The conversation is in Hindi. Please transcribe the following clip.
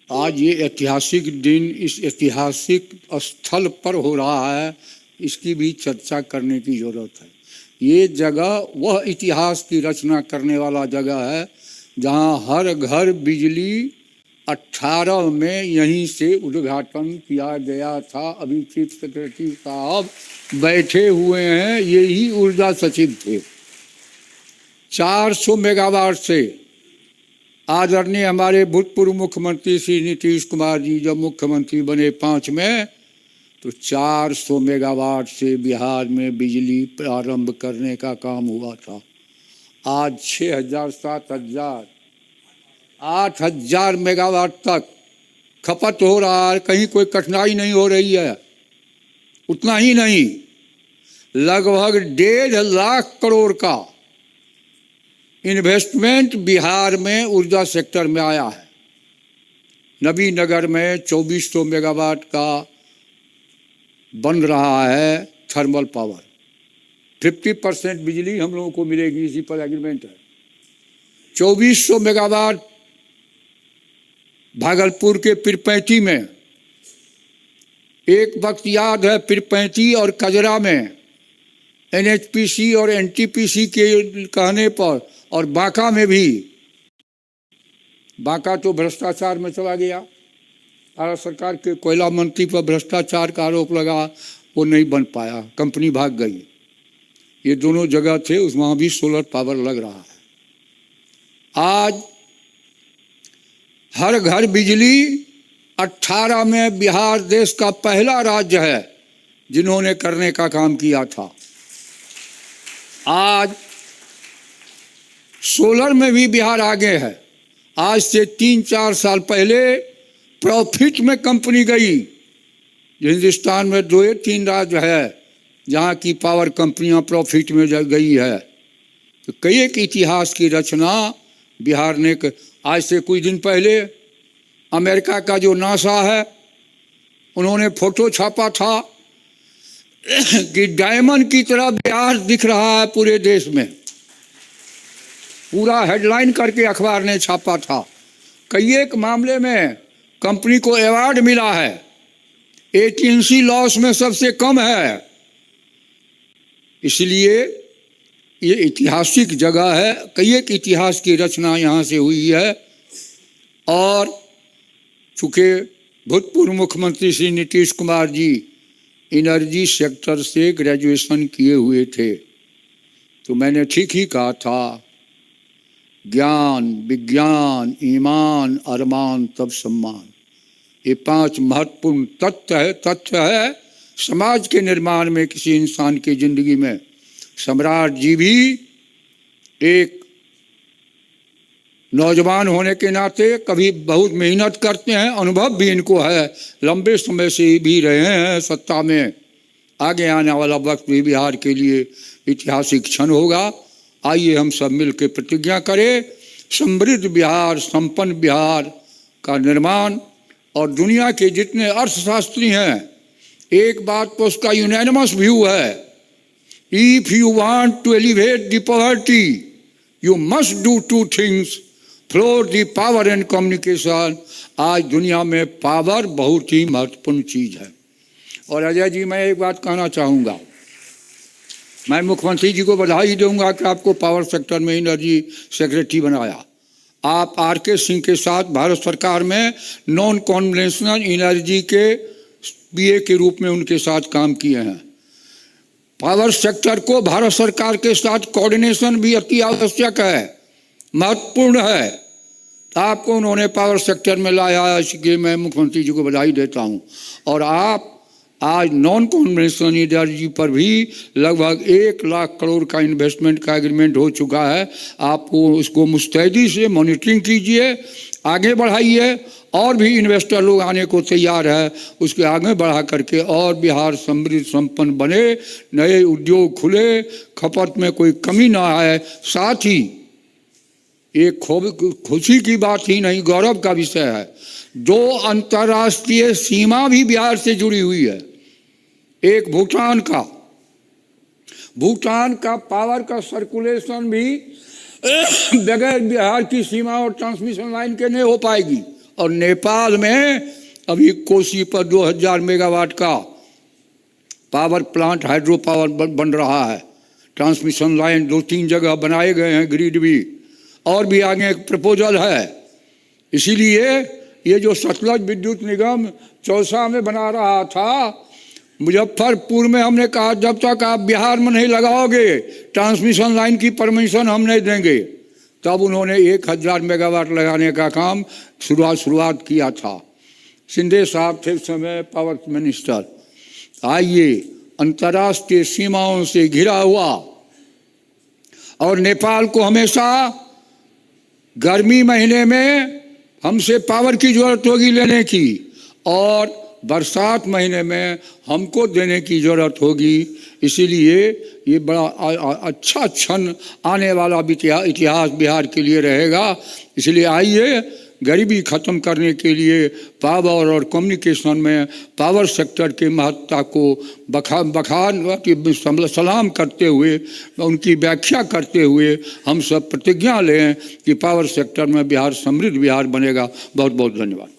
आज ये ऐतिहासिक दिन इस ऐतिहासिक स्थल पर हो रहा है, इसकी भी चर्चा करने की ज़रूरत है। ये जगह वह इतिहास की रचना करने वाला जगह है जहां हर घर बिजली 18 में यहीं से उद्घाटन किया गया था। अभी चीफ सेक्रेटरी साहब बैठे हुए हैं, यही ऊर्जा सचिव थे। 400 मेगावाट से आदरणीय हमारे भूतपूर्व मुख्यमंत्री श्री नीतीश कुमार जी जब मुख्यमंत्री बने 5 में, तो 400 मेगावाट से बिहार में बिजली प्रारंभ करने का काम हुआ था। आज 6000, 7000, 8000 मेगावाट तक खपत हो रहा है। कहीं कोई कठिनाई नहीं हो रही है। उतना ही नहीं, लगभग 1.5 लाख करोड़ का इन्वेस्टमेंट बिहार में ऊर्जा सेक्टर में आया है। नबीनगर में 2400 मेगावाट का बन रहा है थर्मल पावर। 50% बिजली हम लोगों को मिलेगी, इसी पर एग्रीमेंट है। 2400 मेगावाट भागलपुर के पीरपैंती में। एक वक्त याद है, पीरपैंती और कजरा में एनएचपीसी और एनटीपीसी के कहने पर, और बांका में भी। बांका तो भ्रष्टाचार में चला गया। भारत सरकार के कोयला मंत्री पर भ्रष्टाचार का आरोप लगा, वो नहीं बन पाया, कंपनी भाग गई। ये दोनों जगह थे, उस वहाँ भी सोलर पावर लग रहा है। आज हर घर बिजली 18 में बिहार देश का पहला राज्य है जिन्होंने करने का काम किया था। आज सोलर में भी बिहार आगे है। आज से 3-4 साल पहले प्रॉफिट में कंपनी गई। हिंदुस्तान में 2-3 राज्य है जहाँ की पावर कंपनियाँ प्रॉफिट में गई है। तो कई एक इतिहास की रचना बिहार ने आज से कुछ दिन पहले अमेरिका का जो नासा है, उन्होंने फोटो छापा था कि डायमंड की तरह बिहार दिख रहा है पूरे देश में। पूरा हेडलाइन करके अखबार ने छापा था। कई एक मामले में कंपनी को अवार्ड मिला है। एटीएनसी लॉस में सबसे कम है। इसलिए ये ऐतिहासिक जगह है। कई एक इतिहास की रचना यहाँ से हुई है। और चूँकि भूतपूर्व मुख्यमंत्री श्री नीतीश कुमार जी एनर्जी सेक्टर से ग्रेजुएशन किए हुए थे, तो मैंने ठीक ही कहा था, ज्ञान, विज्ञान, ईमान, अरमान तब सम्मान। ये 5 महत्वपूर्ण तथ्य है समाज के निर्माण में, किसी इंसान की जिंदगी में। सम्राट जी भी एक नौजवान होने के नाते कभी बहुत मेहनत करते हैं, अनुभव भी इनको है, लंबे समय से भी रहे हैं सत्ता में। आगे आने वाला वक्त भी बिहार के लिए ऐतिहासिक क्षण होगा। आइए हम सब मिलकर प्रतिज्ञा करें, समृद्ध बिहार, संपन्न बिहार का निर्माण। और दुनिया के जितने अर्थशास्त्री हैं, एक बात तो उसका यूनानिमस व्यू है, if you want to elevate the poverty you must do 2 things, floor the power and communication. आज दुनिया में पावर बहुत ही महत्वपूर्ण चीज़ है। और अजय जी, मैं एक बात कहना चाहूँगा, मैं मुख्यमंत्री जी को बधाई दूंगा कि आपको पावर सेक्टर में एनर्जी सेक्रेटरी बनाया। आप आर.के. सिंह के साथ भारत सरकार में नॉन कन्वेंशनल एनर्जी के बीए के रूप में उनके साथ काम किए हैं। पावर सेक्टर को भारत सरकार के साथ कोऑर्डिनेशन भी अति आवश्यक है, महत्वपूर्ण है। तो आपको उन्होंने पावर सेक्टर में लाया, इसलिए मैं मुख्यमंत्री जी को बधाई देता हूँ। और आप आज नॉन कन्वेंशनल एनर्जी पर भी लगभग 1 लाख करोड़ का इन्वेस्टमेंट का एग्रीमेंट हो चुका है। आपको उसको मुस्तैदी से मॉनिटरिंग कीजिए, आगे बढ़ाइए। और भी इन्वेस्टर लोग आने को तैयार है, उसके आगे बढ़ा करके और बिहार समृद्ध संपन्न बने, नए उद्योग खुले, खपत में कोई कमी ना आए। साथ ही एक खुशी की बात ही नहीं, गौरव का विषय है, 2 अंतर्राष्ट्रीय सीमा भी बिहार से जुड़ी हुई है। एक भूटान का पावर का सर्कुलेशन भी बगैर बिहार की सीमा और ट्रांसमिशन लाइन के नहीं हो पाएगी। और नेपाल में अभी कोसी पर 2000 मेगावाट का पावर प्लांट हाइड्रो पावर बन रहा है। ट्रांसमिशन लाइन 2-3 जगह बनाए गए हैं, ग्रिड भी, और भी आगे एक प्रपोजल है। इसीलिए ये जो सतलज विद्युत निगम चौसा में बना रहा था, मुजफ्फरपुर में हमने कहा जब तक आप बिहार में नहीं लगाओगे ट्रांसमिशन लाइन की परमिशन हम नहीं देंगे। तब उन्होंने 1000 मेगावाट लगाने का काम शुरुआत किया था। शिंदे साहब थे उस समय पावर मिनिस्टर। आइए, अंतर्राष्ट्रीय सीमाओं से घिरा हुआ और नेपाल को हमेशा गर्मी महीने में हमसे पावर की जरूरत होगी लेने की, और बरसात महीने में हमको देने की ज़रूरत होगी। इसीलिए ये बड़ा अच्छा क्षण आने वाला इतिहास बिहार के लिए रहेगा। इसलिए आइए, गरीबी ख़त्म करने के लिए पावर और कम्युनिकेशन में पावर सेक्टर के महत्ता को सलाम करते हुए, उनकी व्याख्या करते हुए हम सब प्रतिज्ञा लें कि पावर सेक्टर में बिहार समृद्ध बिहार बनेगा। बहुत बहुत धन्यवाद।